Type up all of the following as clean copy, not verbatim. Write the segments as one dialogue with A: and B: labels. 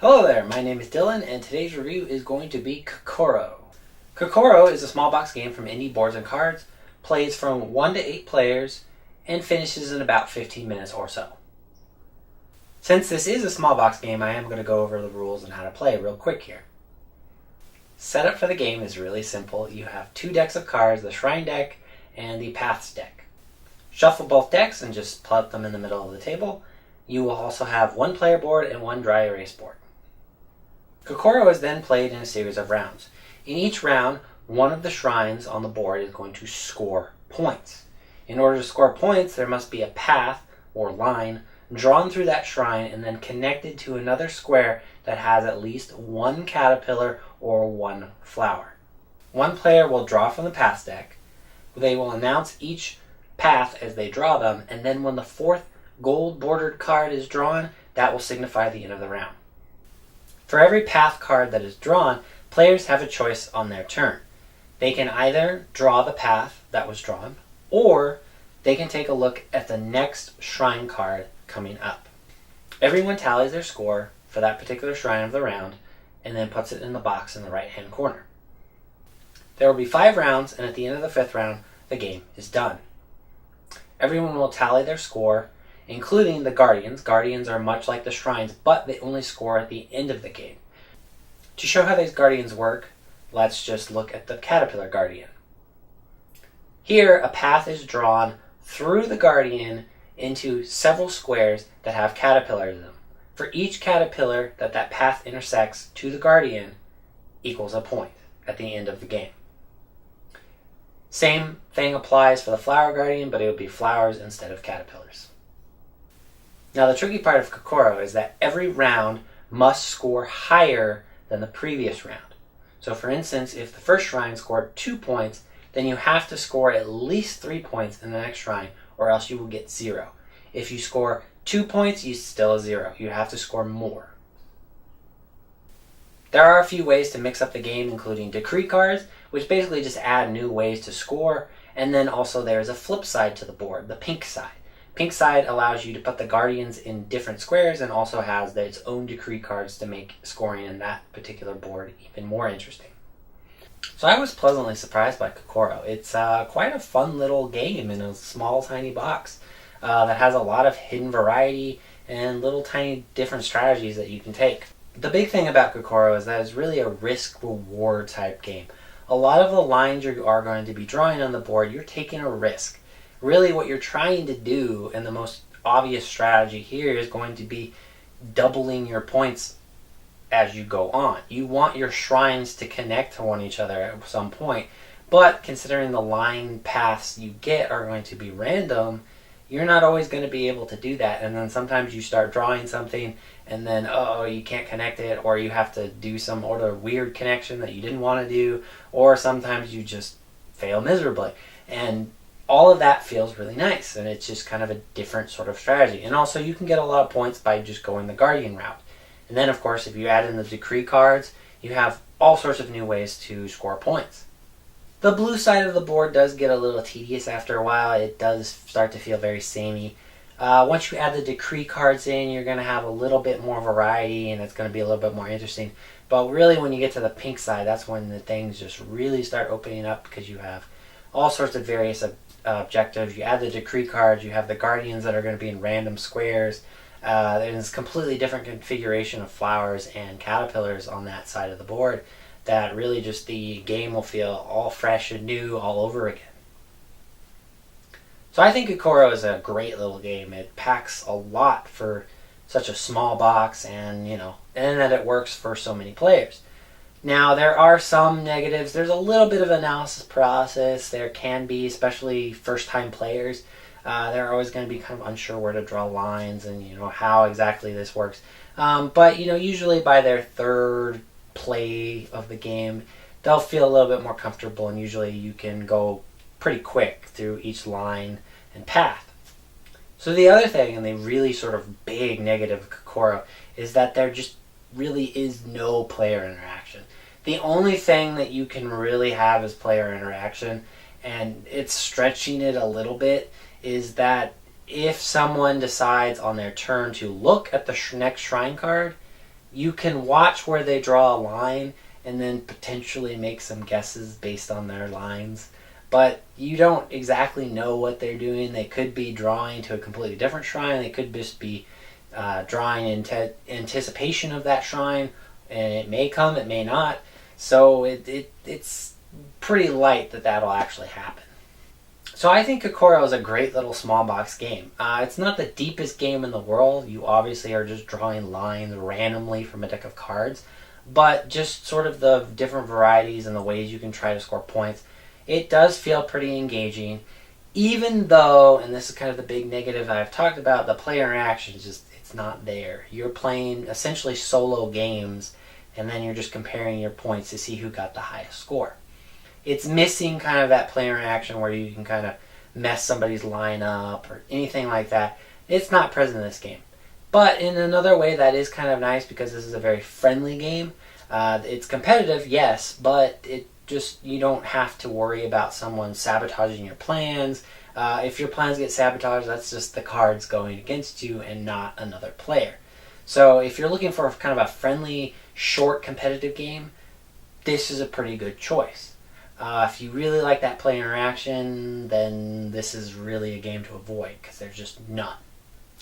A: Hello there, my name is Dylan, and today's review is going to be Kokoro. Kokoro is a small box game from Indie Boards and Cards, plays from 1 to 8 players, and finishes in about 15 minutes or so. Since this is a small box game, I am going to go over the rules and how to play real quick here. Setup for the game is really simple. You have 2 decks of cards, the Shrine deck and the Paths deck. Shuffle both decks and just plug them in the middle of the table. You will also have 1 player board and 1 dry erase board. Kokoro is then played in a series of rounds. In each round, one of the shrines on the board is going to score points. In order to score points, there must be a path or line drawn through that shrine and then connected to another square that has at least 1 caterpillar or 1 flower. One player will draw from the path deck. They will announce each path as they draw them, and then when the 4th gold bordered card is drawn, that will signify the end of the round. For every path card that is drawn, players have a choice on their turn. They can either draw the path that was drawn, or they can take a look at the next shrine card coming up. Everyone tallies their score for that particular shrine of the round, and then puts it in the box in the right-hand corner. There will be 5 rounds, and at the end of the 5th round, the game is done. Everyone will tally their score, including the Guardians. Guardians are much like the Shrines, but they only score at the end of the game. To show how these Guardians work, let's just look at the Caterpillar Guardian. Here, a path is drawn through the Guardian into several squares that have caterpillars in them. For each caterpillar that path intersects to the Guardian equals a point at the end of the game. Same thing applies for the Flower Guardian, but it would be flowers instead of caterpillars. Now, the tricky part of Kokoro is that every round must score higher than the previous round. So, for instance, if the first shrine scored 2 points, then you have to score at least 3 points in the next shrine, or else you will get 0. If you score 2 points, you still 0. You have to score more. There are a few ways to mix up the game, including decree cards, which basically just add new ways to score, and then also there's a flip side to the board, the pink side. Pink side allows you to put the Guardians in different squares and also has its own decree cards to make scoring in that particular board even more interesting. So I was pleasantly surprised by Kokoro. It's quite a fun little game in a small, tiny box that has a lot of hidden variety and little tiny different strategies that you can take. The big thing about Kokoro is that it's really a risk-reward type game. A lot of the lines you are going to be drawing on the board, you're taking a risk. Really what you're trying to do, and the most obvious strategy here, is going to be doubling your points as you go on. You want your shrines to connect to one each other at some point, but considering the line paths you get are going to be random, you're not always going to be able to do that. And then sometimes you start drawing something and then, you can't connect it, or you have to do some other weird connection that you didn't want to do, or sometimes you just fail miserably. And all of that feels really nice, and it's just kind of a different sort of strategy. And also, you can get a lot of points by just going the Guardian route. And then, of course, if you add in the decree cards, you have all sorts of new ways to score points. The blue side of the board does get a little tedious after a while. It does start to feel very samey. Once you add the decree cards in, you're going to have a little bit more variety, and it's going to be a little bit more interesting. But really, when you get to the pink side, that's when the things just really start opening up, because you have all sorts of various objectives. You add the decree cards, you have the Guardians that are going to be in random squares. There's a completely different configuration of flowers and caterpillars on that side of the board that really just the game will feel all fresh and new all over again. So I think Kokoro is a great little game. It packs a lot for such a small box, and that it works for so many players. Now, there are some negatives. There's a little bit of analysis process. There can be, especially first-time players. They're always going to be kind of unsure where to draw lines and, how exactly this works. But, usually by their 3rd play of the game, they'll feel a little bit more comfortable, and usually you can go pretty quick through each line and path. So the other thing, and the really sort of big negative of Kokoro, is that there just really is no player interaction. The only thing that you can really have as player interaction, and it's stretching it a little bit, is that if someone decides on their turn to look at the next shrine card, You can watch where they draw a line and then potentially make some guesses based on their lines. But you don't exactly know what they're doing. They could be drawing to a completely different shrine. They could just be drawing in anticipation of that shrine. And it may come, it may not. So it's pretty light that that'll actually happen. So I think Kokoro is a great little small box game. It's not the deepest game in the world. You obviously are just drawing lines randomly from a deck of cards. But just sort of the different varieties and the ways you can try to score points, it does feel pretty engaging. Even though, and this is kind of the big negative I've talked about, the player interaction is just, it's not there. You're playing essentially solo games, and then you're just comparing your points to see who got the highest score. It's missing kind of that player interaction where you can kind of mess somebody's lineup or anything like that. It's not present in this game. But in another way, that is kind of nice because this is a very friendly game. It's competitive, yes, but you don't have to worry about someone sabotaging your plans. If your plans get sabotaged, that's just the cards going against you and not another player. So if you're looking for kind of a friendly, short, competitive game, this is a pretty good choice. If you really like that player interaction, then this is really a game to avoid because there's just none.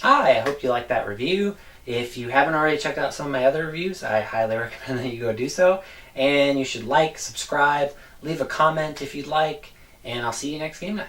A: Hi, I hope you liked that review. If you haven't already checked out some of my other reviews, I highly recommend that you go do so. And you should like, subscribe, leave a comment if you'd like, and I'll see you next game night.